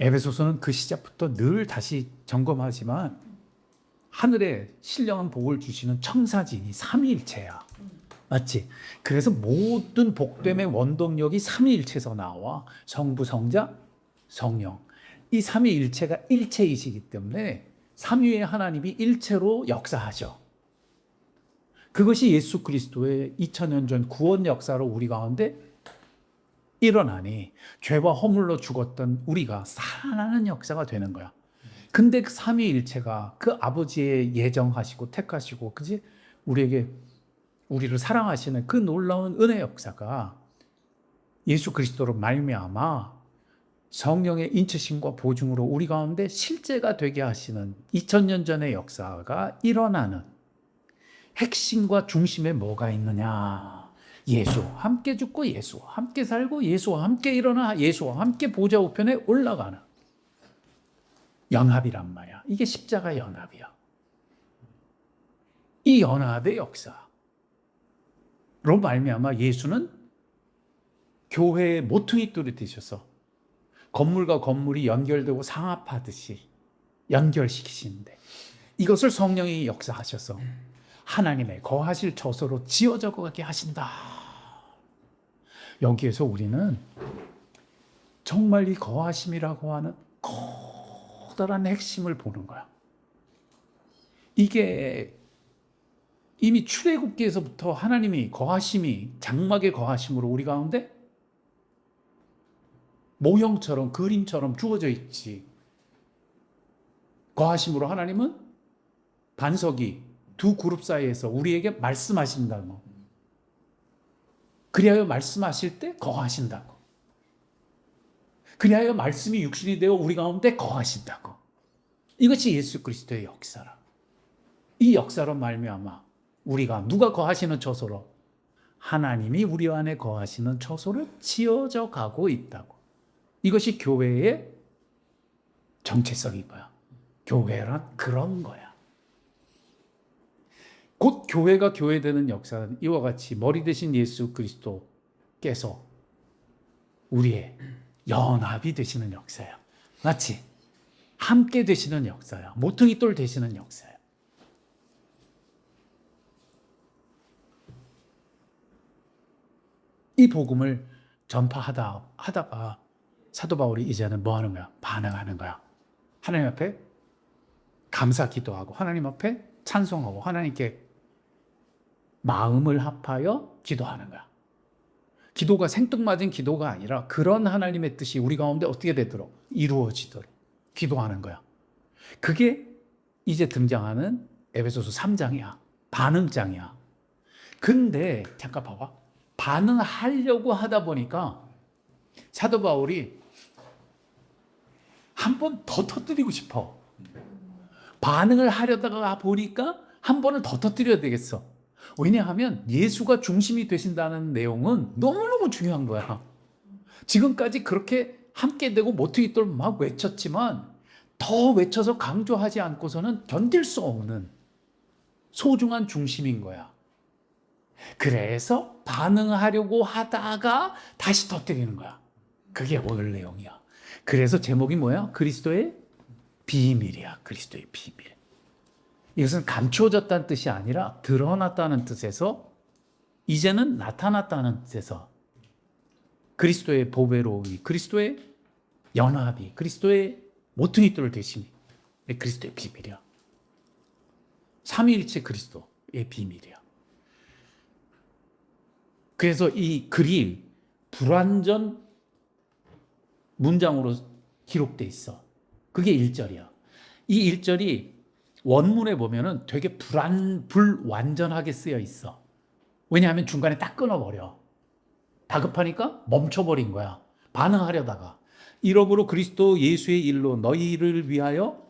에베소서는 그 시작부터 늘 다시 점검하지만 하늘에 신령한 복을 주시는 청사진이 삼위일체야. 맞지? 그래서 모든 복됨의 원동력이 삼위일체에서 나와. 성부, 성자, 성령. 이 삼위일체가 일체이시기 때문에 삼위의 하나님이 일체로 역사하셔. 그것이 예수 그리스도의 2000년 전 구원 역사로 우리 가운데 일어나니 죄와 허물로 죽었던 우리가 살아나는 역사가 되는 거야. 근데 그 삼위일체가 그 아버지의 예정하시고 택하시고 그지? 우리를 사랑하시는 그 놀라운 은혜 역사가 예수 그리스도로 말미암아 성령의 인치심과 보증으로 우리 가운데 실제가 되게 하시는 2000년 전의 역사가 일어나는 핵심과 중심에 뭐가 있느냐? 예수와 함께 죽고 예수와 함께 살고 예수와 함께 일어나 예수와 함께 보좌 우편에 올라가는 연합이란 말이야. 이게 십자가 연합이야. 이 연합의 역사로 말미암아 예수는 교회의 모퉁이 돌이 되셔서 건물과 건물이 연결되고 상합하듯이 연결시키시는데 이것을 성령이 역사하셔서 하나님의 거하실 처소로 지어져 가게 하신다. 여기에서 우리는 정말 이 거하심이라고 하는 커다란 핵심을 보는 거야. 이게 이미 출애굽기에서부터 하나님이 거하심이 장막의 거하심으로 우리 가운데 모형처럼 그림처럼 주어져 있지. 거하심으로 하나님은 반석이 두 그룹 사이에서 우리에게 말씀하신다고. 그리하여 말씀하실 때 거하신다고. 그리하여 말씀이 육신이 되어 우리 가운데 거하신다고. 이것이 예수 그리스도의 역사라. 이 역사로 말미암아 우리가 누가 거하시는 처소로 하나님이 우리 안에 거하시는 처소를 지어져 가고 있다고. 이것이 교회의 정체성인 거야. 교회란 그런 거야. 곧 교회가 교회되는 역사는 이와 같이 머리 대신 예수 그리스도께서 우리의 연합이 되시는 역사야. 맞지? 함께 되시는 역사야. 모퉁이 돌 되시는 역사야. 이 복음을 전파하다가 사도 바울이 이제는 뭐 하는 거야? 반응하는 거야. 하나님 앞에 감사 기도하고 하나님 앞에 찬송하고 하나님께 마음을 합하여 기도하는 거야. 기도가 생뚱맞은 기도가 아니라 그런 하나님의 뜻이 우리 가운데 어떻게 되도록 이루어지도록 기도하는 거야. 그게 이제 등장하는 에베소서 3장이야. 반응장이야. 근데 잠깐 봐봐. 반응하려고 하다 보니까 사도 바울이 한 번 더 터뜨리고 싶어. 반응을 하려다가 보니까 한 번을 더 터뜨려야 되겠어. 왜냐하면 예수가 중심이 되신다는 내용은 너무너무 중요한 거야. 지금까지 그렇게 함께 되고 모퉁이 돌 막 외쳤지만 더 외쳐서 강조하지 않고서는 견딜 수 없는 소중한 중심인 거야. 그래서 반응하려고 하다가 다시 터뜨리는 거야. 그게 오늘 내용이야. 그래서 제목이 뭐야? 그리스도의 비밀이야. 그리스도의 비밀. 이것은 감추어졌다는 뜻이 아니라 드러났다는 뜻에서 이제는 나타났다는 뜻에서 그리스도의 보배로움이, 그리스도의 연합이, 그리스도의 모퉁이 돌 되심이 그리스도의 비밀이야. 삼위일체 그리스도의 비밀이야. 그래서 이 글이 불완전 문장으로 기록돼 있어. 그게 1절이야. 이 1절이 원문에 보면은 되게 불완전하게 쓰여 있어. 왜냐하면 중간에 딱 끊어버려. 다급하니까 멈춰버린 거야. 반응하려다가. 이러므로 그리스도 예수의 일로 너희를 위하여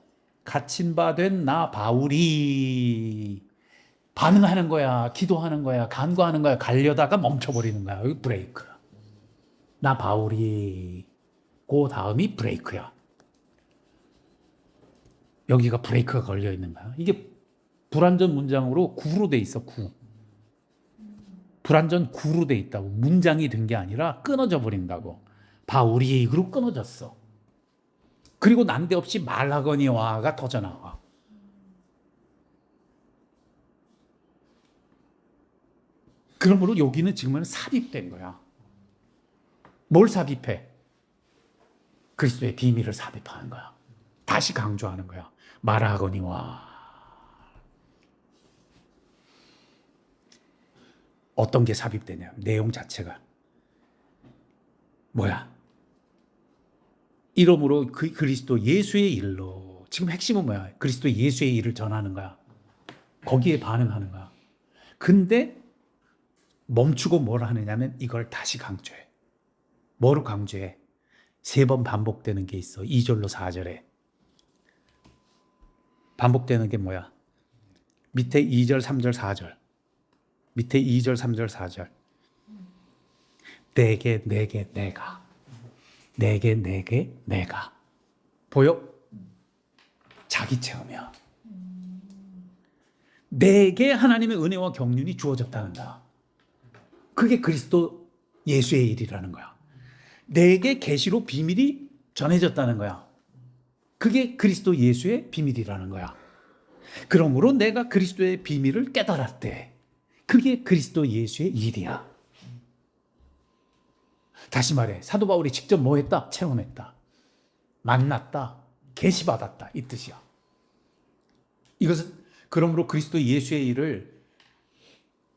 갇힌 바 된 나 바울이 반응하는 거야. 기도하는 거야. 간구하는 거야. 가려다가 멈춰버리는 거야. 여기 브레이크야. 나 바울이 그 다음이 브레이크야. 여기가 브레이크가 걸려 있는 거야. 이게 불완전 문장으로 구로 돼 있어. 구. 불완전 구로 돼 있다고. 문장이 된 게 아니라 끊어져 버린다고. 바울이 그로 끊어졌어. 그리고 난데없이 말하거니와가 터져나와. 그러므로 여기는 지금은 삽입된 거야. 뭘 삽입해? 그리스도의 비밀을 삽입하는 거야. 다시 강조하는 거야. 말하거니와. 어떤 게 삽입되냐? 내용 자체가 뭐야? 이러므로 그리스도 예수의 일로. 지금 핵심은 뭐야? 그리스도 예수의 일을 전하는 거야. 거기에 반응하는 거야. 근데 멈추고 뭘 하느냐면 이걸 다시 강조해. 뭐를 강조해? 3번 반복되는 게 있어. 2절로 4절에. 반복되는 게 뭐야? 밑에 2절, 3절, 4절. 밑에 2절, 3절, 4절. 내게, 내게, 내가. 내게, 내게, 내가. 보여? 자기 체험이야. 내게 하나님의 은혜와 경륜이 주어졌다는다. 그게 그리스도 예수의 일이라는 거야. 내게 계시로 비밀이 전해졌다는 거야. 그게 그리스도 예수의 비밀이라는 거야. 그러므로 내가 그리스도의 비밀을 깨달았대. 그게 그리스도 예수의 일이야. 다시 말해, 사도 바울이 직접 뭐 했다? 체험했다. 만났다. 계시받았다. 이 뜻이야. 이것은 그러므로 그리스도 예수의 일을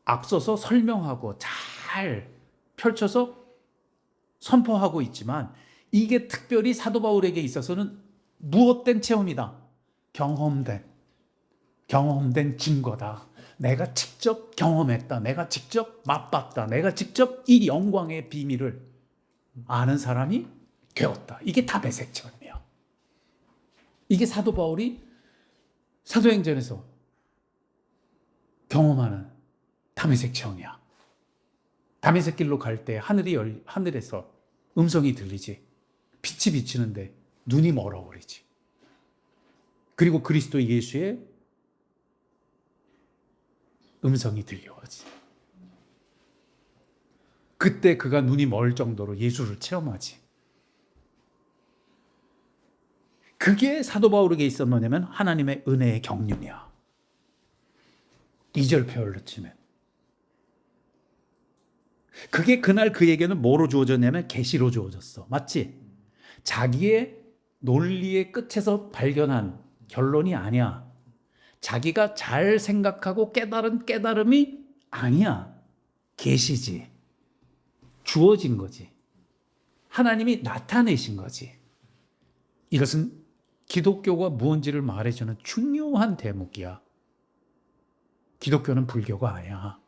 앞서서 설명하고 잘 펼쳐서 선포하고 있지만 이게 특별히 사도 바울에게 있어서는 무엇된 체험이다. 경험된 증거다. 내가 직접 경험했다. 내가 직접 맛봤다. 내가 직접 이 영광의 비밀을 아는 사람이 되었다. 이게 다 배색 체험이야. 이게 사도 바울이 사도행전에서 경험하는 다메섹 체험이야. 다메섹 길로 갈 때 하늘에서 음성이 들리지. 빛이 비치는데 눈이 멀어버리지. 그리고 그리스도 예수의 음성이 들려오지. 그때 그가 눈이 멀 정도로 예수를 체험하지. 그게 사도 바울에게 있었던 뭐냐면 하나님의 은혜의 경륜이야. 2절 표현을 치면. 그게 그날 그에게는 뭐로 주어졌냐면 계시로 주어졌어. 맞지? 자기의 논리의 끝에서 발견한 결론이 아니야. 자기가 잘 생각하고 깨달은 깨달음이 아니야. 계시지. 주어진 거지. 하나님이 나타내신 거지. 이것은 기독교가 무언지를 말해주는 중요한 대목이야. 기독교는 불교가 아니야.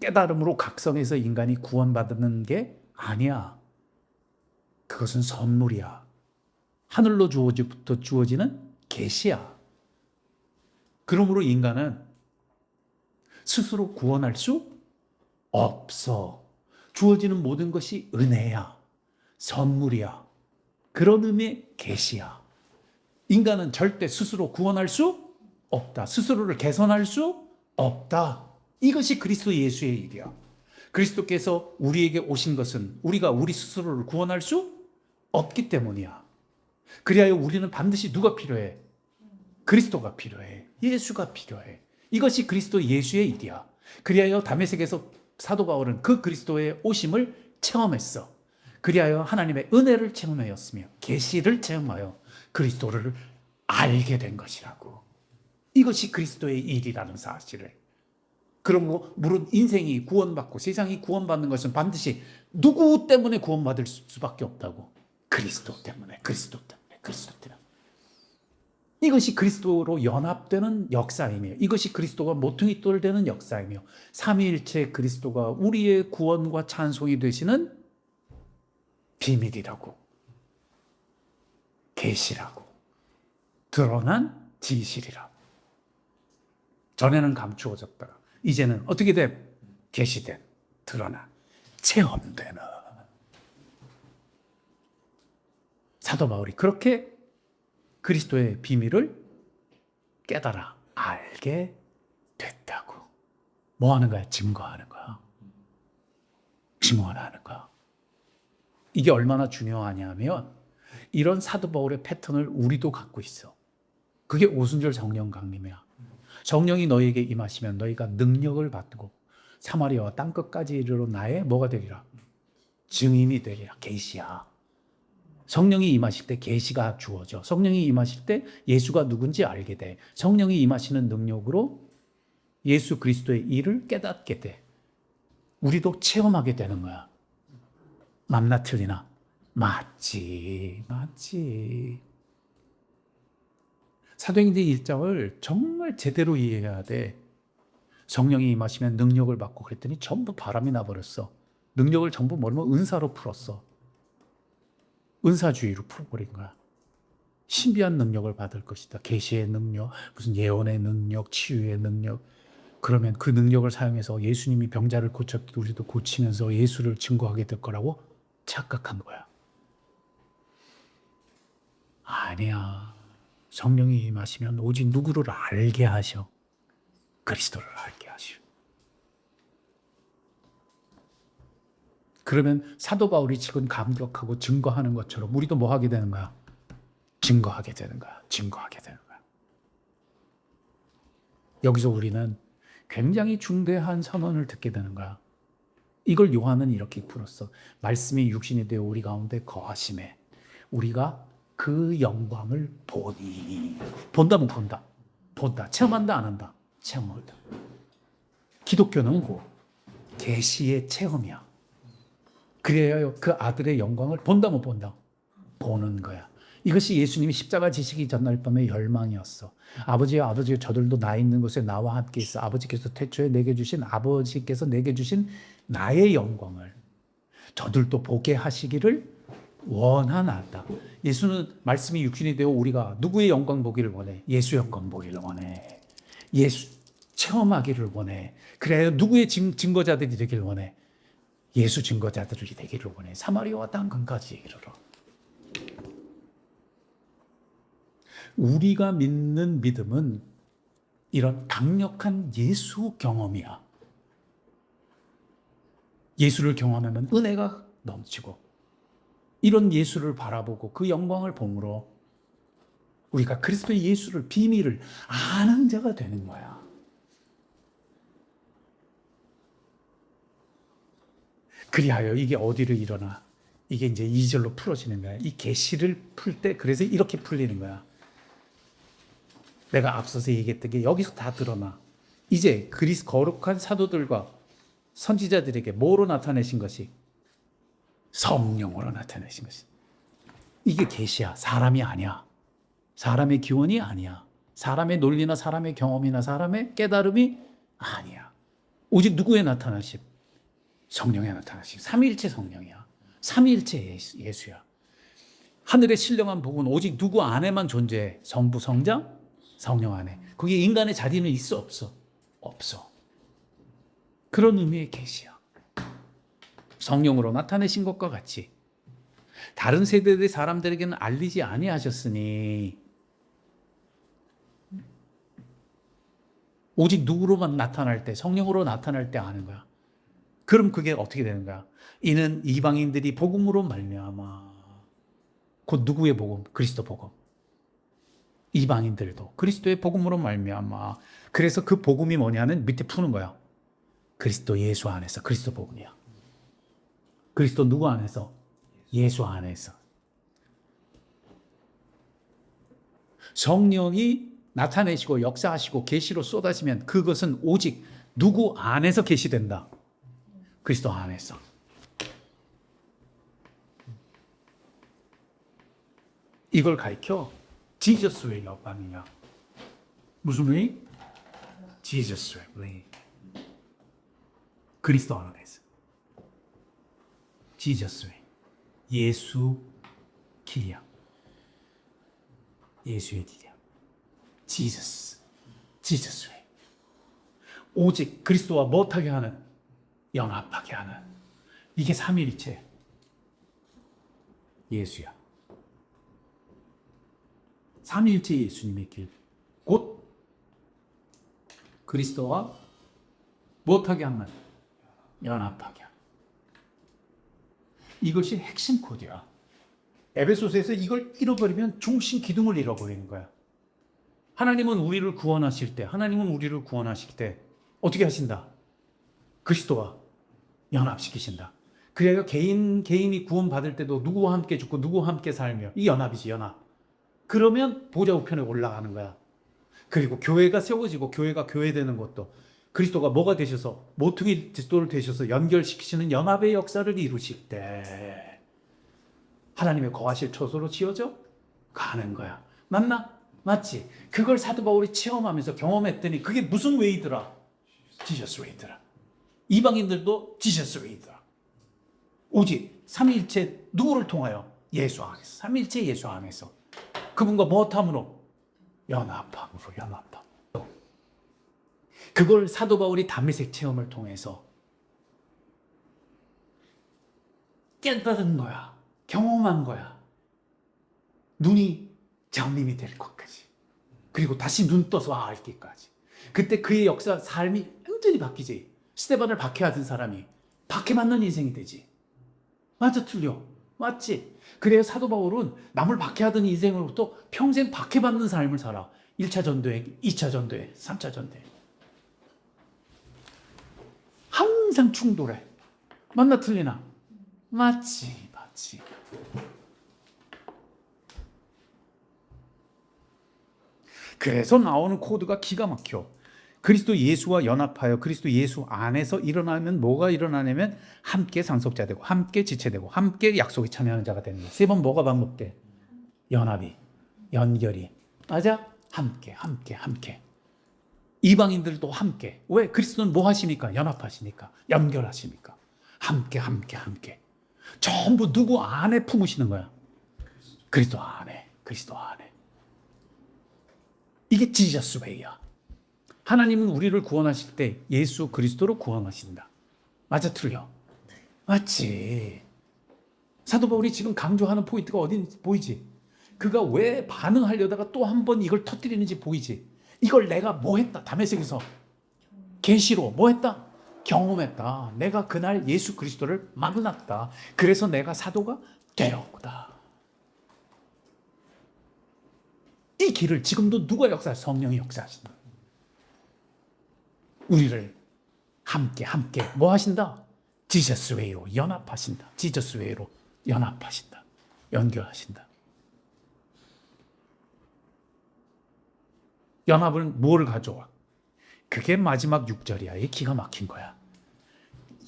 깨달음으로 각성해서 인간이 구원받는 게 아니야. 그것은 선물이야. 하늘로 주어지는 계시야. 그러므로 인간은 스스로 구원할 수 없어. 주어지는 모든 것이 은혜야. 선물이야. 그런 의미의 계시야. 인간은 절대 스스로 구원할 수 없다. 스스로를 개선할 수 없다. 이것이 그리스도 예수의 일이야. 그리스도께서 우리에게 오신 것은 우리가 우리 스스로를 구원할 수 없기 때문이야. 그리하여 우리는 반드시 누가 필요해? 그리스도가 필요해. 예수가 필요해. 이것이 그리스도 예수의 일이야. 그리하여 다메섹에서 사도 바울은 그 그리스도의 오심을 체험했어. 그리하여 하나님의 은혜를 체험하였으며 계시를 체험하여 그리스도를 알게 된 것이라고. 이것이 그리스도의 일이라는 사실을. 그러므로 물론 인생이 구원받고 세상이 구원받는 것은 반드시 누구 때문에 구원받을 수밖에 없다고. 그리스도 때문에. 이것이 그리스도로 연합되는 역사이며 이것이 그리스도가 모퉁이 돌 되는 역사이며 삼위일체 그리스도가 우리의 구원과 찬송이 되시는 비밀이라고. 계시라고. 드러난 진실이라고. 전에는 감추어졌다가 이제는 어떻게 돼? 계시된, 드러난, 체험되는. 사도 바울이 그렇게 그리스도의 비밀을 깨달아 알게 됐다고. 뭐 하는 거야? 증거하는 거야. 증언하는 거야. 이게 얼마나 중요하냐면 이런 사도 바울의 패턴을 우리도 갖고 있어. 그게 오순절 성령 강림이야. 성령이 너희에게 임하시면 너희가 능력을 받고 사마리아와 땅끝까지 이르러 나의 뭐가 되리라? 증인이 되리라. 계시야. 성령이 임하실 때 계시가 주어져. 성령이 임하실 때 예수가 누군지 알게 돼. 성령이 임하시는 능력으로 예수 그리스도의 일을 깨닫게 돼. 우리도 체험하게 되는 거야. 맞나 틀리나? 맞지. 사도행전 1장을 정말 제대로 이해해야 돼. 성령이 임하시면 능력을 받고 그랬더니 전부 바람이 나버렸어. 능력을 전부 뭐냐면 은사로 풀었어. 은사주의로 풀어버린 거야. 신비한 능력을 받을 것이다. 계시의 능력, 무슨 예언의 능력, 치유의 능력. 그러면 그 능력을 사용해서 예수님이 병자를 고쳤듯 우리도 고치면서 예수를 증거하게 될 거라고 착각한 거야. 아니야. 성령이 임하시면 오직 누구를 알게 하셔? 그리스도를 알게 하시오. 그러면 사도 바울이 지금 감격하고 증거하는 것처럼 우리도 뭐 하게 되는 거야? 증거하게 되는 거야. 여기서 우리는 굉장히 중대한 선언을 듣게 되는 거야. 이걸 요한은 이렇게 풀었어. 말씀이 육신이 되어 우리 가운데 거하심에 우리가 그 영광을 보니. 본다면 본다. 체험한다 안 한다. 체험한다. 기독교는 그 계시의 체험이야. 그래야 그 아들의 영광을 본다면 본다. 보는 거야. 이것이 예수님이 십자가 지시기 전날 밤의 열망이었어. 아버지여 저들도 나 있는 곳에 나와 함께 있어. 아버지께서 태초에 내게 주신 나의 영광을 저들도 보게 하시기를 원하나이다. 예수는 말씀이 육신이 되어 우리가 누구의 영광 보기를 원해? 예수 영광 보기를 원해. 예수 체험하기를 원해. 그래야 누구의 증거자들이 되기를 원해? 예수 증거자들이 되기를 원해. 사마리아와 땅끝까지 이르러. 우리가 믿는 믿음은 이런 강력한 예수 경험이야. 예수를 경험하면 은혜가 넘치고 이런 예수를 바라보고 그 영광을 봄으로 우리가 그리스도의 예수를 비밀을 아는 자가 되는 거야. 그리하여 이게 어디로 일어나? 이게 이제 2절로 풀어지는 거야. 이 계시를 풀 때 그래서 이렇게 풀리는 거야. 내가 앞서서 얘기했던 게 여기서 다 드러나. 이제 거룩한 사도들과 선지자들에게 뭐로 나타내신 것이? 성령으로 나타내신 것이. 이게 계시야. 사람이 아니야. 사람의 기원이 아니야. 사람의 논리나 사람의 경험이나 사람의 깨달음이 아니야. 오직 누구에 나타나심? 성령에 나타나심. 삼위일체 성령이야. 삼위일체 예수야. 하늘의 신령한 복은 오직 누구 안에만 존재해? 성부, 성자, 성령 안에. 거기에 인간의 자리는 있어 없어? 없어. 그런 의미의 계시야. 성령으로 나타내신 것과 같이 다른 세대의 사람들에게는 알리지 아니하셨으니 오직 누구로만 나타날 때, 성령으로 나타날 때 아는 거야. 그럼 그게 어떻게 되는 거야? 이는 이방인들이 복음으로 말미암아. 곧 누구의 복음? 그리스도 복음. 이방인들도 그리스도의 복음으로 말미암아. 그래서 그 복음이 뭐냐는 밑에 푸는 거야. 그리스도 예수 안에서 그리스도 복음이야. 그리스도 누구 안에서? 예수 안에서. 성령이 나타내시고 역사하시고 계시로 쏟아지면 그것은 오직 누구 안에서 계시된다? 그리스도 안에서. 이걸 가르쳐 Jesus way라고 하느냐. 무슨 way? Jesus way. 그리스도 안에서. Jesus way. 예수 길이야. 예수의 길이야. Jesus way. 오직 그리스도와 못하게 하는, 연합하게 하는, 이게 삼위일체 예수야. 삼위일체 예수님의 길, 곧 그리스도와 못하게 하는, 연합하게 하는. 이것이 핵심 코드야. 에베소서에서 이걸 잃어버리면 중심 기둥을 잃어버리는 거야. 하나님은 우리를 구원하실 때 어떻게 하신다? 그리스도와 연합시키신다. 그래야 개인이 구원받을 때도 누구와 함께 죽고 누구와 함께 살며, 이 연합이지, 연합. 그러면 보좌 우편에 올라가는 거야. 그리고 교회가 세워지고 교회가 교회되는 것도 그리스도가 뭐가 되셔서, 모퉁이 돌 되셔서 연결시키시는 연합의 역사를 이루실 때 하나님의 거하실 처소로 지어져 가는 거야. 맞나? 맞지? 그걸 사도 바울이 체험하면서 경험했더니 그게 무슨 웨이더라? 지저스 웨이더라. 이방인들도 지저스 웨이더라. 오직 삼위일체 누구를 통하여? 예수 안에서. 삼위일체 예수 안에서. 그분과 무엇함으로? 연합함으로. 연합함. 그걸 사도 바울이 담메색 체험을 통해서 깨달은 거야. 경험한 거야. 눈이 장님이 될 것까지. 그리고 다시 눈 떠서 알기까지. 그때 그의 역사, 삶이 완전히 바뀌지. 스데반을 박해하던 사람이 박해맞는 인생이 되지. 맞아, 틀려? 맞지? 그래야 사도 바울은 남을 박해하던 인생으로부터 평생 박해받는 삶을 살아. 1차 전도회, 2차 전도회, 3차 전도회. 항상 충돌해. 맞나 틀리나? 맞지, 맞지. 그래서 나오는 코드가 기가 막혀. 그리스도 예수와 연합하여 그리스도 예수 안에서 일어나면 뭐가 일어나냐면 함께 상속자 되고 함께 지체되고 함께 약속에 참여하는 자가 되는 거야. 세 번 뭐가 반복돼? 연합이, 연결이. 맞아? 함께. 이방인들도 함께. 왜? 그리스도는 뭐 하십니까? 연합하시니까. 연결하시니까. 함께. 전부 누구 안에 품으시는 거야? 그리스도 안에. 이게 지저스 웨이야. 하나님은 우리를 구원하실 때 예수 그리스도로 구원하신다. 맞아, 틀려? 맞지. 사도 바울이 지금 강조하는 포인트가 어딘지 보이지? 그가 왜 반응하려다가 또 한 번 이걸 터뜨리는지 보이지? 이걸 내가 뭐 했다? 다메섹에서 계시로 뭐 했다? 경험했다. 내가 그날 예수 그리스도를 만났다. 그래서 내가 사도가 되었구나. 이 길을 지금도 누가 역사해? 성령이 역사하신다. 우리를 함께 뭐 하신다? 지저스 웨이로 연합하신다. 지저스 웨이로 연합하신다. 연결하신다. 연합은 뭐를 가져와? 그게 마지막 6절이야. 이 기가 막힌 거야.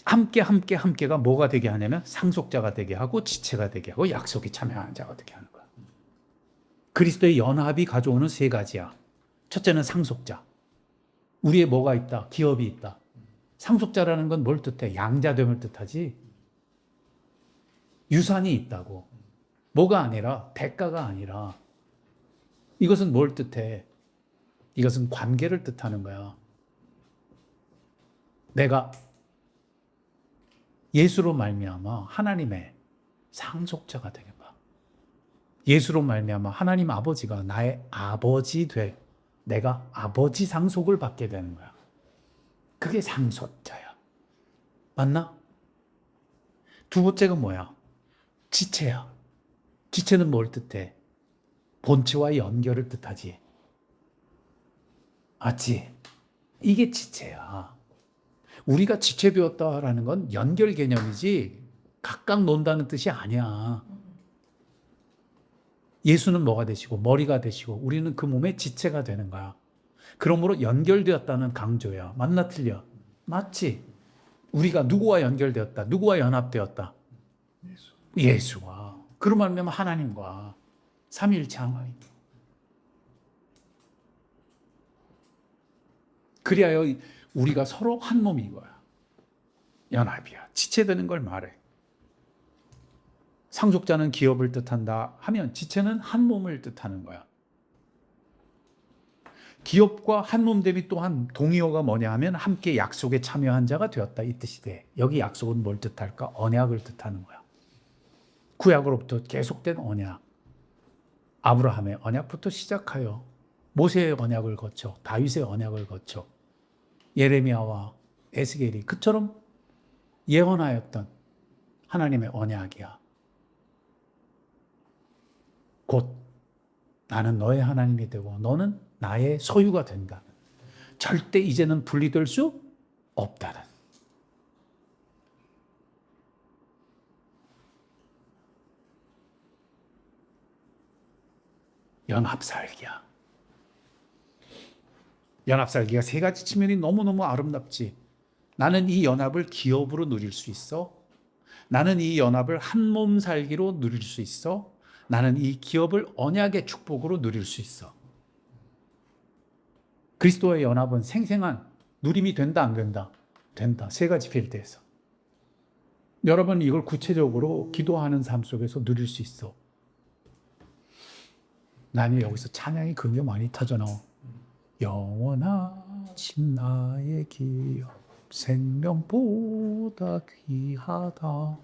함께가 뭐가 되게 하냐면 상속자가 되게 하고 지체가 되게 하고 약속에 참여하는 자가 되게 하는 거야. 그리스도의 연합이 가져오는 세 가지야. 첫째는 상속자. 우리의 뭐가 있다? 기업이 있다. 상속자라는 건 뭘 뜻해? 양자됨을 뜻하지. 유산이 있다고. 뭐가 아니라, 대가가 아니라. 이것은 뭘 뜻해? 이것은 관계를 뜻하는 거야. 내가 예수로 말미암아 하나님의 상속자가 되게 봐. 예수로 말미암아 하나님 아버지가 나의 아버지 돼. 내가 아버지 상속을 받게 되는 거야. 그게 상속자야. 맞나? 두 번째가 뭐야? 지체야. 지체는 뭘 뜻해? 본체와 연결을 뜻하지. 맞지? 이게 지체야. 우리가 지체 되었다라는 건 연결 개념이지 각각 논다는 뜻이 아니야. 예수는 뭐가 되시고 머리가 되시고 우리는 그 몸의 지체가 되는 거야. 그러므로 연결되었다는 강조야. 맞나 틀려? 맞지? 우리가 누구와 연결되었다? 누구와 연합되었다? 예수와. 그러면 하나님과 삼위일체 하나님. 그리하여 우리가 서로 한 몸인 거야. 연합이야. 지체되는 걸 말해. 상속자는 기업을 뜻한다 하면 지체는 한 몸을 뜻하는 거야. 기업과 한 몸됨이 또한 동의어가 뭐냐 하면 함께 약속에 참여한 자가 되었다 이 뜻이 돼. 여기 약속은 뭘 뜻할까? 언약을 뜻하는 거야. 구약으로부터 계속된 언약. 아브라함의 언약부터 시작하여 모세의 언약을 거쳐 다윗의 언약을 거쳐 예레미야와 에스겔이 그처럼 예언하였던 하나님의 언약이야. 곧 나는 너의 하나님이 되고 너는 나의 소유가 된다. 절대 이제는 분리될 수 없다는. 연합살기야. 연합살기가 세 가지 측면이 너무너무 아름답지. 나는 이 연합을 기업으로 누릴 수 있어. 나는 이 연합을 한몸 살기로 누릴 수 있어. 나는 이 기업을 언약의 축복으로 누릴 수 있어. 그리스도의 연합은 생생한 누림이 된다, 안 된다? 된다. 세 가지 필드에서. 여러분 이걸 구체적으로 기도하는 삶 속에서 누릴 수 있어. 나는 여기서 찬양이 굉장히 많이 터져나와. 영원하신 나의 기업 생명보다 귀하다.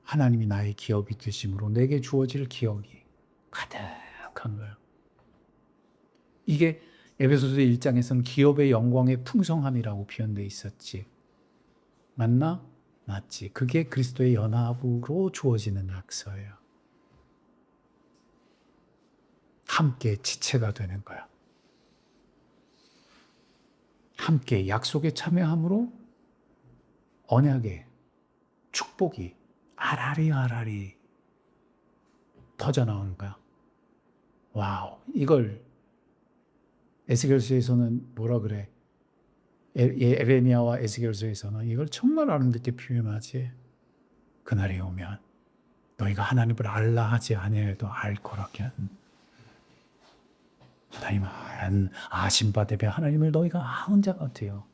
하나님이 나의 기업이 되심으로 내게 주어질 기업이 가득한 거예요. 이게 에베소서 1장에서는 기업의 영광의 풍성함이라고 표현되어 있었지. 맞나? 맞지. 그게 그리스도의 연합으로 주어지는 약서예요. 함께 지체가 되는 거야. 함께 약속에 참여함으로 언약의 축복이 아라리 터져나오는 거야. 와우. 이걸 에스겔서에서는 뭐라 그래? 에레미야와 에스겔서에서는 이걸 정말 아름답게 표현하지. 그날이 오면 너희가 하나님을 알라 하지 아니해도 알 거라게. 하나님은 아신 바 되며 하나님을 너희가 아는 자 같아요.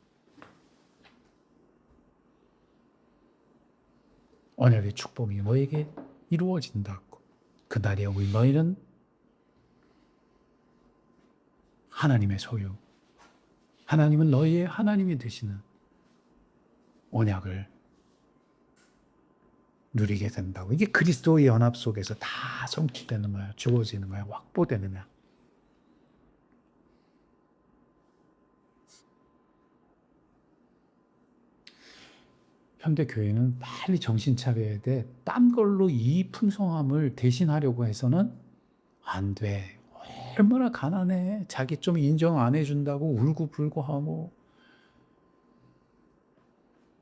언약의 축복이 너에게 이루어진다고. 그날에 오면 너희는 하나님의 소유, 하나님은 너희의 하나님이 되시는 언약을 누리게 된다고. 이게 그리스도의 연합 속에서 다 성취되는 거야. 주어지는 거야. 확보되는 거야. 현대교회는 빨리 정신 차려야 돼. 딴 걸로 이 풍성함을 대신하려고 해서는 안 돼. 얼마나 가난해. 자기 좀 인정 안 해준다고 울고불고 하고,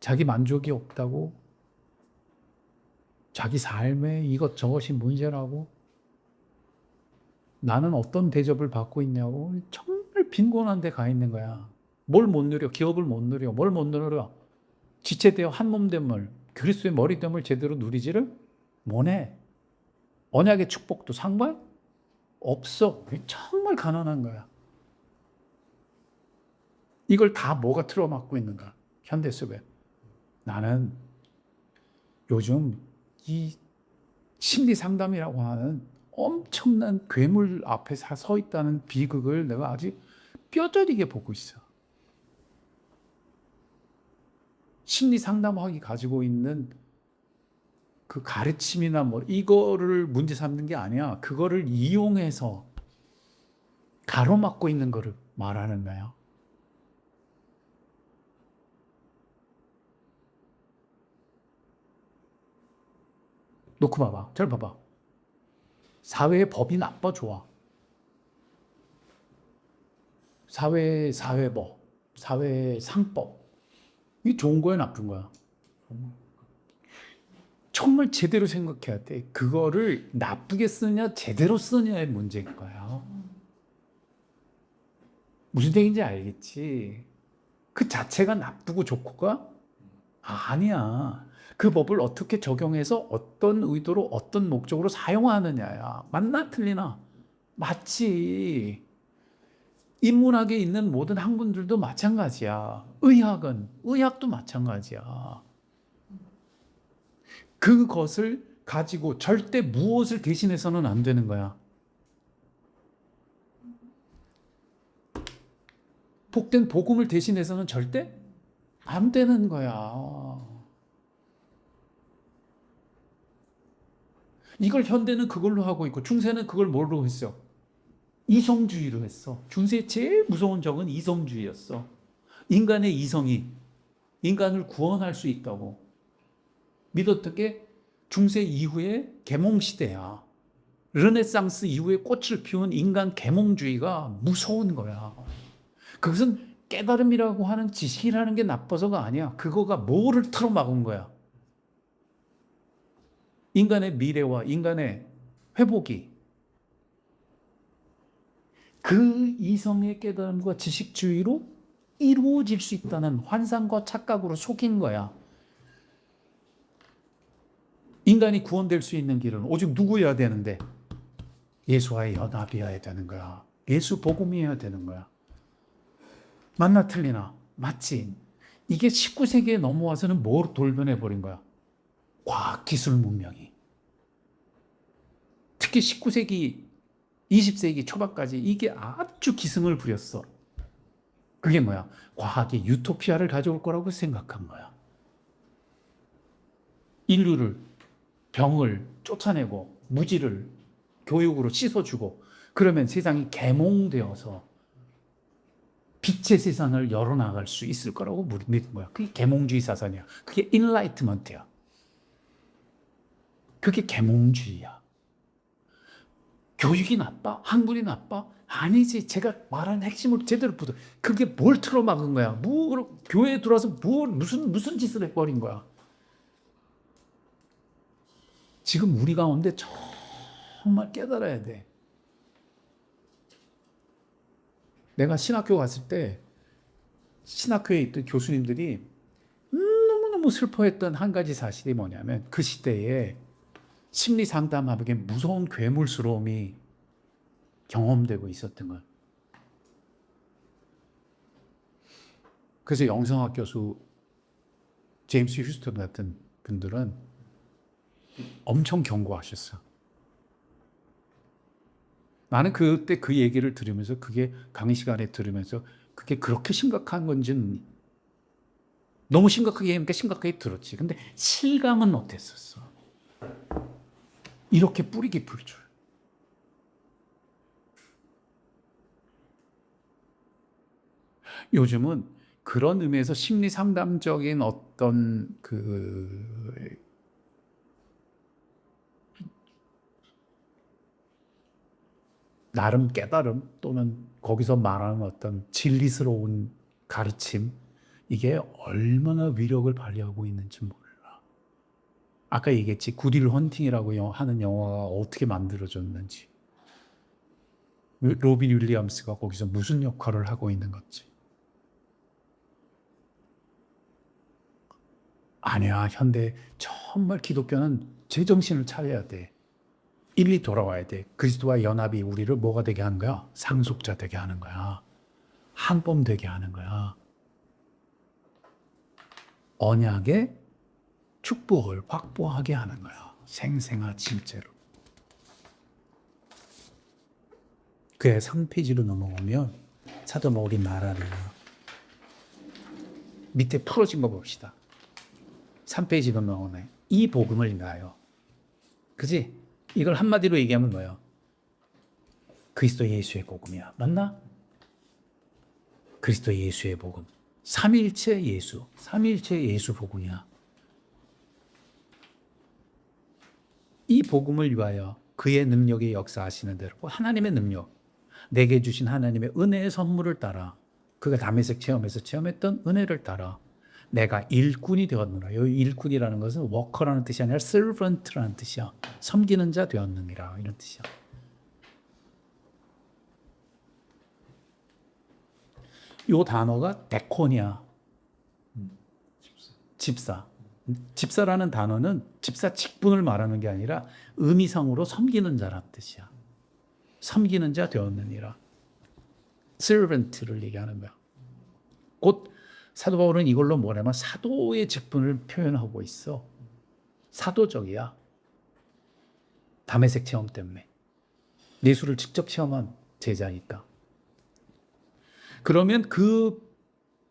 자기 만족이 없다고, 자기 삶에 이것저것이 문제라고, 나는 어떤 대접을 받고 있냐고, 정말 빈곤한 데 가 있는 거야. 뭘 못 누려? 기업을 못 누려. 뭘 못 누려? 지체되어 한몸됨을, 그리스도의 머리됨을 제대로 누리지를 못해. 언약의 축복도 상관 없어. 정말 가난한 거야. 이걸 다 뭐가 틀어막고 있는가? 현대 속에. 나는 요즘 이 심리 상담이라고 하는 엄청난 괴물 앞에 서 있다는 비극을 내가 아직 뼈저리게 보고 있어. 심리 상담학이 가지고 있는 그 가르침이나 뭐 이거를 문제 삼는 게 아니야. 그거를 이용해서 가로막고 있는 거를 말하는 거야. 놓고 봐봐. 잘 봐봐. 사회의 법이 나빠 좋아? 사회법, 사회상법. 이게 좋은 거야 나쁜 거야? 정말 제대로 생각해야 돼. 그거를 나쁘게 쓰냐 제대로 쓰냐의 문제일 거야. 무슨 얘기인지 알겠지? 그 자체가 나쁘고 좋고가 아니야. 그 법을 어떻게 적용해서 어떤 의도로 어떤 목적으로 사용하느냐야. 맞나 틀리나? 맞지. 인문학에 있는 모든 학문들도 마찬가지야. 의학도 마찬가지야. 그것을 가지고 절대 무엇을 대신해서는 안 되는 거야. 복된 복음을 대신해서는 절대 안 되는 거야. 이걸 현대는 그걸로 하고 있고 중세는 그걸 뭘로 했어? 이성주의로 했어. 중세의 제일 무서운 적은 이성주의였어. 인간의 이성이 인간을 구원할 수 있다고 믿었던 게 중세 이후에 계몽 시대야. 르네상스 이후에 꽃을 피운 인간 계몽주의가 무서운 거야. 그것은 깨달음이라고 하는 지식이라는 게 나빠서가 아니야. 그거가 뭐를 틀어막은 거야? 인간의 미래와 인간의 회복이 그 이성의 깨달음과 지식주의로 이루어질 수 있다는 환상과 착각으로 속인 거야. 인간이 구원될 수 있는 길은 오직 누구여야 되는데? 예수와의 연합이어야 되는 거야. 예수 복음이어야 되는 거야. 맞나 틀리나? 맞지? 이게 19세기에 넘어와서는 뭐로 돌변해버린 거야? 과학기술 문명이. 특히 19세기, 20세기 초반까지 이게 아주 기승을 부렸어. 그게 뭐야? 과학이 유토피아를 가져올 거라고 생각한 거야. 인류를, 병을 쫓아내고 무지를 교육으로 씻어주고 그러면 세상이 계몽되어서 빛의 세상을 열어나갈 수 있을 거라고 믿은 거야. 그게 계몽주의 사상이야. 그게 인라이트먼트야. 그게 계몽주의야. 교육이 나빠? 학문이 나빠? 아니지. 제가 말하는 핵심을 제대로 붙어. 그게 뭘 틀어막은 거야? 교회에 들어와서 무슨 짓을 해버린 거야? 지금 우리 가운데 정말 깨달아야 돼. 내가 신학교 갔을 때 신학교에 있던 교수님들이 너무너무 슬퍼했던 한 가지 사실이 뭐냐면 그 시대에 심리 상담하기에 무서운 괴물스러움이 경험되고 있었던 걸. 그래서 영성학 교수 제임스 휴스턴 같은 분들은 엄청 경고하셨어. 나는 그때 그 얘기를 들으면서 그게 강의 시간에 들으면서 그게 그렇게 심각한 건지는 너무 심각하게 하니까 심각하게 들었지. 근데 실감은 어땠었어. 이렇게 뿌리 깊을 줄. 요즘은 그런 의미에서 심리 상담적인 어떤 나름 깨달음 또는 거기서 말하는 어떤 진리스러운 가르침 이게 얼마나 위력을 발휘하고 있는지 몰라. 아까 얘기했지 굿윌 헌팅이라고 하는 영화가 어떻게 만들어졌는지 로빈 윌리엄스가 거기서 무슨 역할을 하고 있는 건지. 아니야. 현대 정말 기독교는 제정신을 차려야 돼. 일리 돌아와야 돼. 그리스도와 연합이 우리를 뭐가 되게 하는 거야? 상속자 되게 하는 거야. 한범 되게 하는 거야. 언약의 축복을 확보하게 하는 거야. 생생한 진짜로. 그의 3페이지로 넘어오면 사도 바울이 말하는 밑에 풀어진 거 봅시다. 3페이지로 넘어오네. 이 복음을 위하여. 그지? 이걸 한마디로 얘기하면 뭐예요? 그리스도 예수의 복음이야. 맞나? 그리스도 예수의 복음. 삼일체 예수. 삼일체 예수 복음이야. 이 복음을 위하여 그의 능력의 역사하시는 대로 하나님의 능력, 내게 주신 하나님의 은혜의 선물을 따라 그가 다메섹 체험에서 체험했던 은혜를 따라 내가 일꾼이 되었느라. 여기 일꾼이라는 것은 워커라는 뜻이 아니라 servant라는 뜻이야. 섬기는 자 되었느니라 이런 뜻이야. 이 단어가 데코니아. 집사. 집사라는 단어는 집사 직분을 말하는 게 아니라 의미상으로 섬기는 자란 뜻이야. 섬기는 자 되었느니라. servant를 얘기하는 거야. 곧 사도 바울은 이걸로 뭐냐면 사도의 직분을 표현하고 있어. 사도적이야. 다메섹 체험 때문에. 예수를 직접 체험한 제자니까. 그러면 그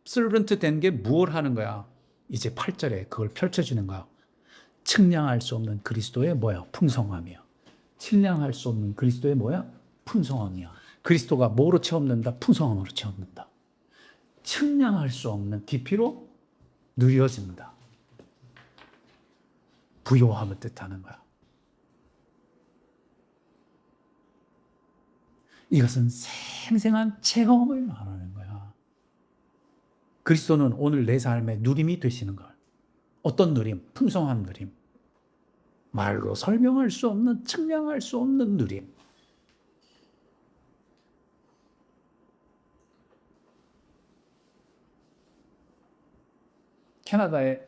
servant 된 게 뭘 하는 거야? 이제 8절에 그걸 펼쳐주는 거야. 측량할 수 없는 그리스도의 뭐야? 풍성함이야. 측량할 수 없는 그리스도의 뭐야? 풍성함이야. 그리스도가 뭐로 채워넣는다? 풍성함으로 채워넣는다. 측량할 수 없는 깊이로 누려진다. 부요함을 뜻하는 거야. 이것은 생생한 체험을 말하는 거야. 그리스도는 오늘 내 삶의 누림이 되시는 걸. 어떤 누림? 풍성한 누림. 말로 설명할 수 없는, 측량할 수 없는 누림. 캐나다의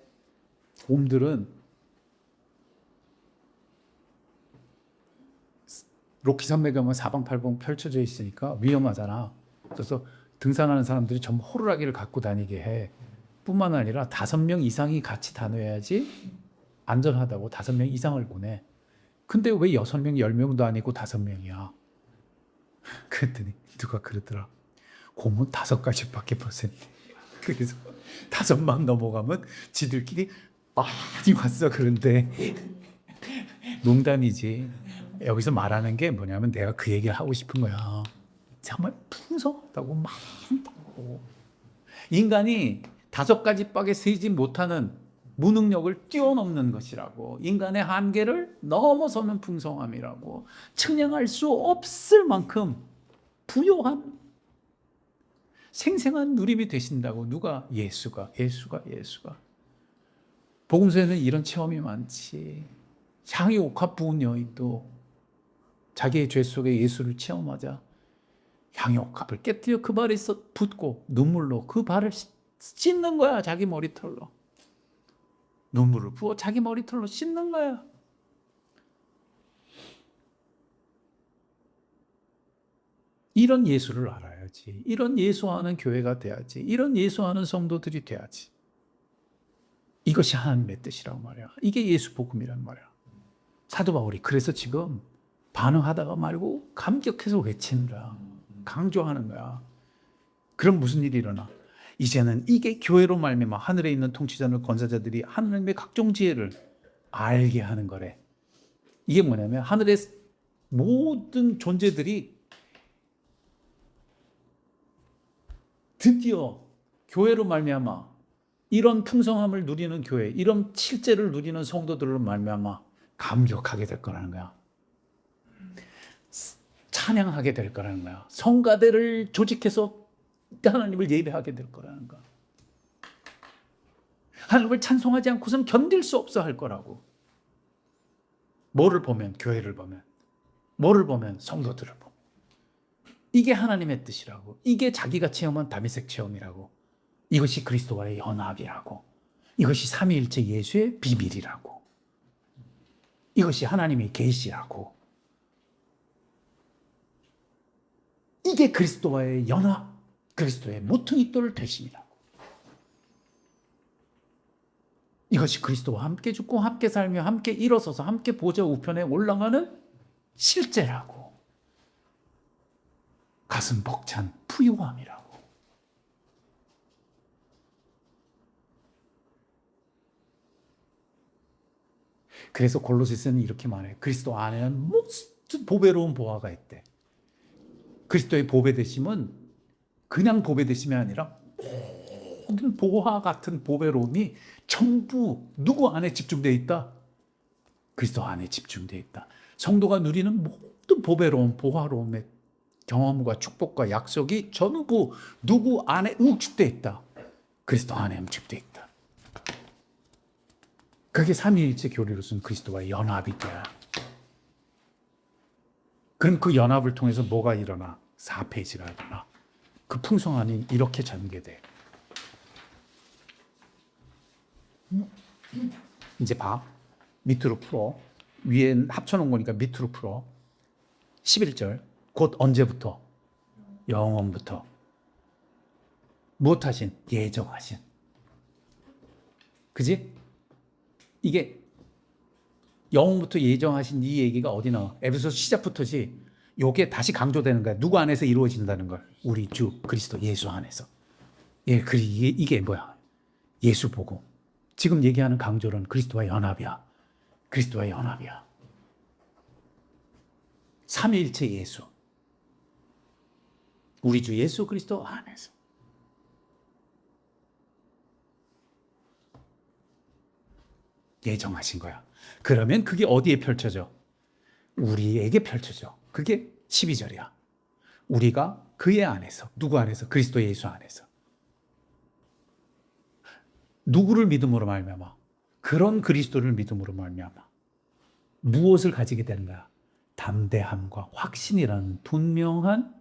곰들은 로키 산맥에 가면 사방팔방 펼쳐져 있으니까 위험하잖아. 그래서 등산하는 사람들이 전부 호루라기를 갖고 다니게 해. 뿐만 아니라 5명 이상이 같이 다녀야지 안전하다고 5명 이상을 보내. 근데 왜 6명, 10명도 아니고 5명이야? 그랬더니 누가 그러더라. 곰은 5가지밖에 못 샌대. 그래서 5만 넘어가면 지들끼리 많이 왔어. 그런데 농담이지. 여기서 말하는 게 뭐냐면 내가 그 얘기를 하고 싶은 거야. 정말 풍성하다고 많다고. 인간이 5가지 밖에 세지 못하는 무능력을 뛰어넘는 것이라고. 인간의 한계를 넘어서는 풍성함이라고. 측량할 수 없을 만큼 부요한 생생한 누림이 되신다고. 누가? 예수가. 복음서에는 이런 체험이 많지. 향이 옥합 부은 여인도 자기의 죄 속에 예수를 체험하자 향이 옥합을 깨뜨려 그 발에 붓고 눈물로 그 발을 씻는 거야. 자기 머리털로. 눈물을 부어 자기 머리털로 씻는 거야. 이런 예수를 알아야지. 이런 예수하는 교회가 돼야지. 이런 예수하는 성도들이 돼야지. 이것이 하나님의 뜻이란 말이야. 이게 예수 복음이란 말이야. 사도 바울이 그래서 지금 반응하다가 말고 감격해서 외치는 거야. 강조하는 거야. 그럼 무슨 일이 일어나? 이제는 이게 교회로 말미암아 하늘에 있는 통치자들 권사자들이 하나님의 각종 지혜를 알게 하는 거래. 이게 뭐냐면 하늘의 모든 존재들이 드디어 교회로 말미암아 이런 풍성함을 누리는 교회, 이런 실제를 누리는 성도들로 말미암아 감격하게 될 거라는 거야. 찬양하게 될 거라는 거야. 성가대를 조직해서 하나님을 예배하게 될 거라는 거야. 하나님을 찬송하지 않고서는 견딜 수 없어 할 거라고. 뭐를 보면? 교회를 보면. 뭐를 보면? 성도들을 보면. 이게 하나님의 뜻이라고. 이게 자기가 체험한 다메섹 체험이라고. 이것이 그리스도와의 연합이라고. 이것이 삼위일체 예수의 비밀이라고. 이것이 하나님의 계시라고. 이게 그리스도와의 연합, 그리스도의 모퉁이 돌 되심이라고. 이것이 그리스도와 함께 죽고 함께 살며 함께 일어서서 함께 보좌 우편에 올라가는 실제라고. 가슴 벅찬 부유함이라고. 그래서 골로새서는 이렇게 말해. 그리스도 안에는 모든 보배로운 보화가 있대. 그리스도의 보배되심은 그냥 보배되심이 아니라 모든 보화 같은 보배로움이 전부 누구 안에 집중되어 있다? 그리스도 안에 집중되어 있다. 성도가 누리는 모든 보배로움, 보화로움의 경험과 축복과 약속이 전부 누구 안에 응축되어 있다? 그리스도 안에 응축되어 있다. 그게 삼위일체 교리로서는 그리스도와 연합이 돼야. 그럼 그 연합을 통해서 뭐가 일어나? 4페이지가 일어나. 그 풍성함이 이렇게 전개돼. 이제 봐. 밑으로 풀어. 위엔 합쳐놓은 거니까 밑으로 풀어. 11절. 곧 언제부터? 영원부터. 무엇하신? 예정하신. 그지? 이게 영원부터 예정하신 이 얘기가 어디 나와? 에베소서 시작부터지. 요게 다시 강조되는 거야. 누구 안에서 이루어진다는 걸. 우리 주 그리스도 예수 안에서. 예, 이게 뭐야? 예수 복음. 지금 얘기하는 강조는 그리스도와 연합이야. 그리스도와 연합이야. 삼위일체 예수. 우리 주 예수 그리스도 안에서. 예정하신 거야. 그러면 그게 어디에 펼쳐져? 우리에게 펼쳐져. 그게 12절이야. 우리가 그의 안에서, 누구 안에서? 그리스도 예수 안에서. 누구를 믿음으로 말미암아? 그런 그리스도를 믿음으로 말미암아 무엇을 가지게 되는 거야? 담대함과 확신이라는 분명한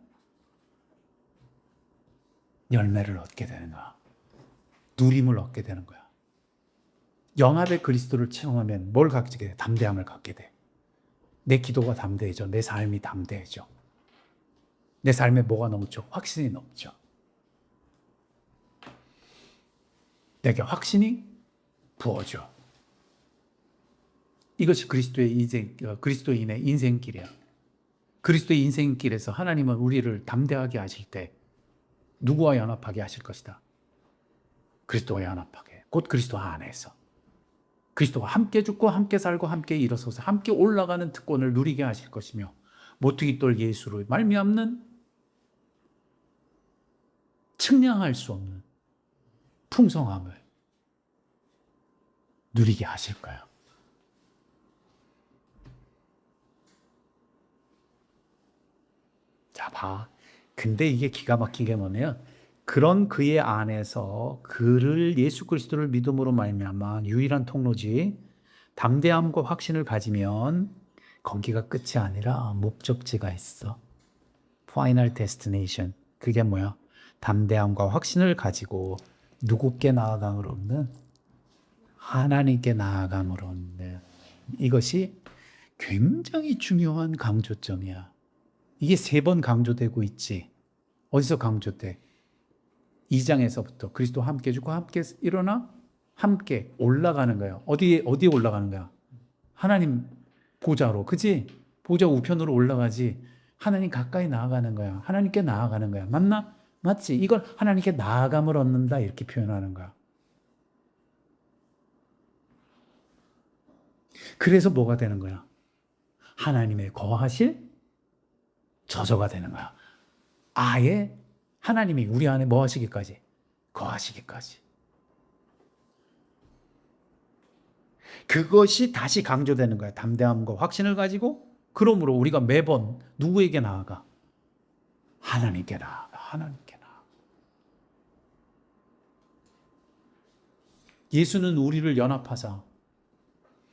열매를 얻게 되는 거야. 누림을 얻게 되는 거야. 영합의 그리스도를 체험하면 뭘 갖게 돼? 담대함을 갖게 돼. 내 기도가 담대해져. 내 삶이 담대해져. 내 삶에 뭐가 넘쳐? 확신이 넘쳐. 내게 확신이 부어져. 이것이 그리스도인의 인생길이야. 그리스도의 인생길에서 하나님은 우리를 담대하게 하실 때 누구와 연합하게 하실 것이다? 그리스도와 연합하게. 곧 그리스도 안에서. 그리스도와 함께 죽고 함께 살고 함께 일어서서 함께 올라가는 특권을 누리게 하실 것이며 모퉁이돌 예수로 말미암는 측량할 수 없는 풍성함을 누리게 하실 거야. 자, 봐. 근데 이게 기가 막힌 게 뭐냐면 그런 그의 안에서 그를 예수 그리스도를 믿음으로 말미암아 유일한 통로지 담대함과 확신을 가지면 거기가 끝이 아니라 목적지가 있어. Final Destination. 그게 뭐야? 담대함과 확신을 가지고 누구께 나아감을 얻는? 하나님께 나아감을 얻는. 이것이 굉장히 중요한 강조점이야. 이게 3번 강조되고 있지. 어디서 강조돼? 2장에서부터 그리스도와 함께 죽고 함께 일어나 함께 올라가는 거예요. 어디에 올라가는 거야? 하나님 보좌로. 그지? 보좌 우편으로 올라가지. 하나님 가까이 나아가는 거야. 하나님께 나아가는 거야. 맞나? 맞지? 이걸 하나님께 나아감을 얻는다 이렇게 표현하는 거야. 그래서 뭐가 되는 거야? 하나님의 거하실 저저가 되는 거야. 아예 하나님이 우리 안에 뭐 하시기까지? 거하시기까지. 그것이 다시 강조되는 거야. 담대함과 확신을 가지고 그러므로 우리가 매번 누구에게 나아가? 하나님께 나아가. 하나님께 나아가. 예수는 우리를 연합하사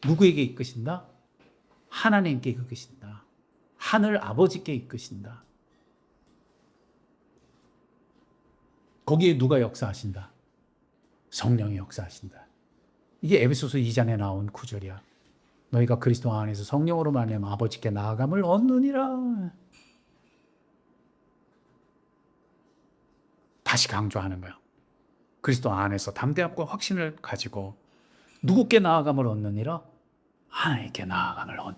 누구에게 이끄신다? 하나님께 이끄신다. 하늘 아버지께 이끄신다. 거기에 누가 역사하신다? 성령이 역사하신다. 이게 에베소서 2장에 나온 구절이야. 너희가 그리스도 안에서 성령으로 말미암아 아버지께 나아감을 얻느니라. 다시 강조하는 거야. 그리스도 안에서 담대함과 확신을 가지고 누구께 나아감을 얻느니라? 하나님께 나아감을 얻.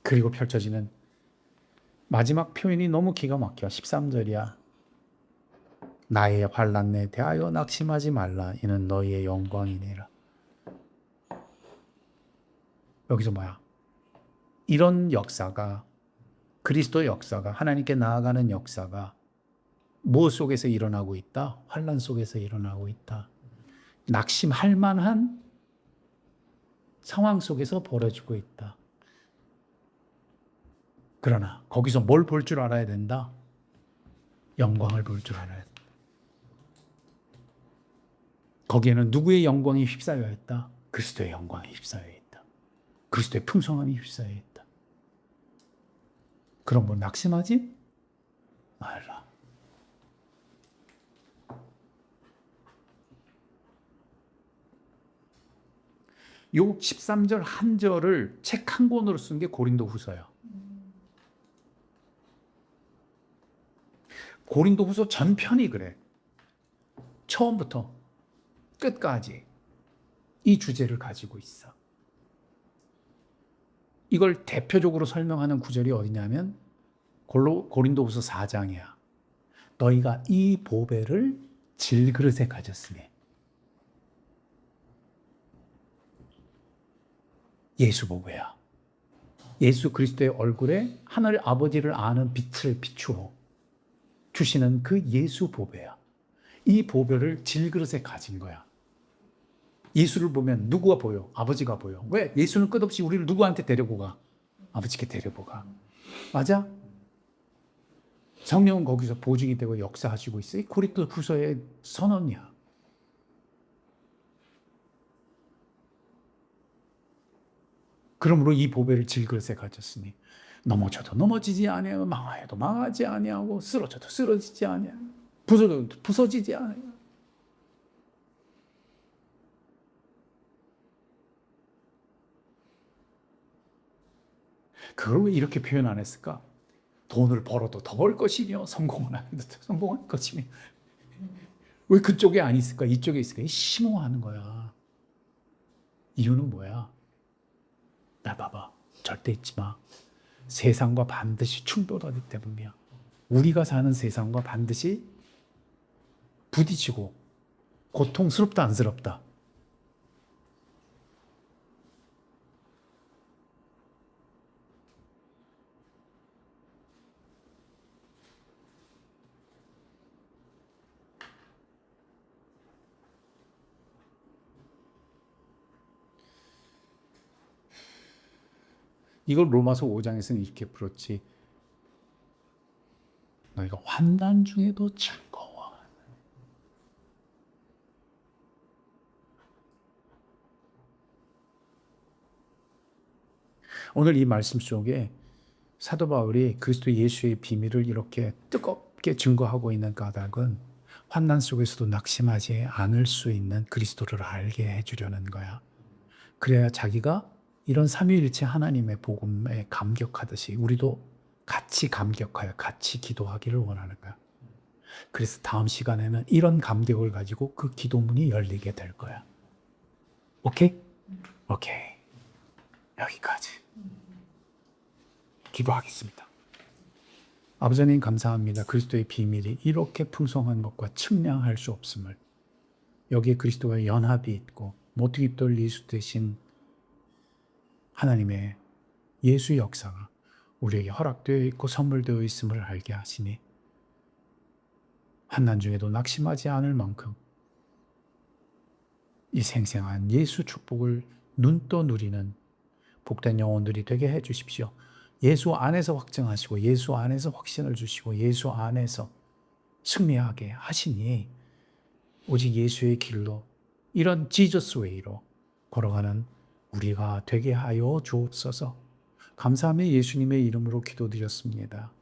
그리고 펼쳐지는 마지막 표현이 너무 기가 막혀. 13절이야. 나의 환난에 대하여 낙심하지 말라. 이는 너희의 영광이니라. 여기서 뭐야? 이런 역사가 그리스도의 역사가 하나님께 나아가는 역사가 무엇 속에서 일어나고 있다? 환난 속에서 일어나고 있다. 낙심할 만한 상황 속에서 벌어지고 있다. 그러나 거기서 뭘 볼 줄 알아야 된다? 영광을 볼 줄 알아야 된다. 거기에는 누구의 영광이 휩싸여 있다? 그리스도의 영광이 휩싸여 있다. 그리스도의 풍성함이 휩싸여 있다. 그럼 뭐 낙심하지 말라. 요 13절 한 절을 책 한 권으로 쓴 게 고린도후서야. 고린도후서 전편이 그래. 처음부터 끝까지 이 주제를 가지고 있어. 이걸 대표적으로 설명하는 구절이 어디냐면 고린도후서 4장이야. 너희가 이 보배를 질그릇에 가졌으니. 예수 보배야. 예수 그리스도의 얼굴에 하늘 아버지를 아는 빛을 비추어 주시는 그 예수 보배야. 이 보배를 질그릇에 가진 거야. 예수를 보면 누구가 보여? 아버지가 보여. 왜? 예수는 끝없이 우리를 누구한테 데리고 가? 아버지께 데리고 가. 맞아? 성령은 거기서 보증이 되고 역사하시고 있어. 이 고린도후서의 선언이야. 그러므로 이 보배를 질그릇에 가졌으니 넘어져도 넘어지지 아니하고 망하여도 망하지 아니하고 쓰러져도 쓰러지지 아니하고 부서져도 부서지지 아니하고. 그걸 왜 이렇게 표현 안 했을까? 돈을 벌어도 더 벌 것이며 성공은 안 해도 성공할 것이며. 왜 그쪽에 안 있을까? 이쪽에 있을까? 심오하는 거야. 이유는 뭐야? 나 봐봐. 절대 잊지 마. 세상과 반드시 충돌하기 때문이야. 우리가 사는 세상과 반드시 부딪히고 고통스럽다 안쓰럽다. 이걸 로마서 5장에서는 이렇게 풀었지. 너희가 환난 중에도 즐거워. 오늘 이 말씀 속에 사도 바울이 그리스도 예수의 비밀을 이렇게 뜨겁게 증거하고 있는 까닭은 환난 속에서도 낙심하지 않을 수 있는 그리스도를 알게 해주려는 거야. 그래야 자기가 이런 삼위일체 하나님의 복음에 감격하듯이 우리도 같이 감격하여 같이 기도하기를 원하는 거야. 그래서 다음 시간에는 이런 감격을 가지고 그 기도문이 열리게 될 거야. 오케이? 오케이. 여기까지. 기도하겠습니다. 아버지 하나님 감사합니다. 그리스도의 비밀이 이렇게 풍성한 것과 측량할 수 없음을, 여기에 그리스도와의 연합이 있고 모퉁이 깃돌 예수 대신 하나님의 예수 역사가 우리에게 허락되어 있고 선물되어 있음을 알게 하시니 환난 중에도 낙심하지 않을 만큼 이 생생한 예수 축복을 눈떠 누리는 복된 영혼들이 되게 해 주십시오. 예수 안에서 확증하시고 예수 안에서 확신을 주시고 예수 안에서 승리하게 하시니 오직 예수의 길로 이런 지저스 웨이로 걸어가는 우리가 되게 하여 주옵소서. 감사하며 예수님의 이름으로 기도드렸습니다.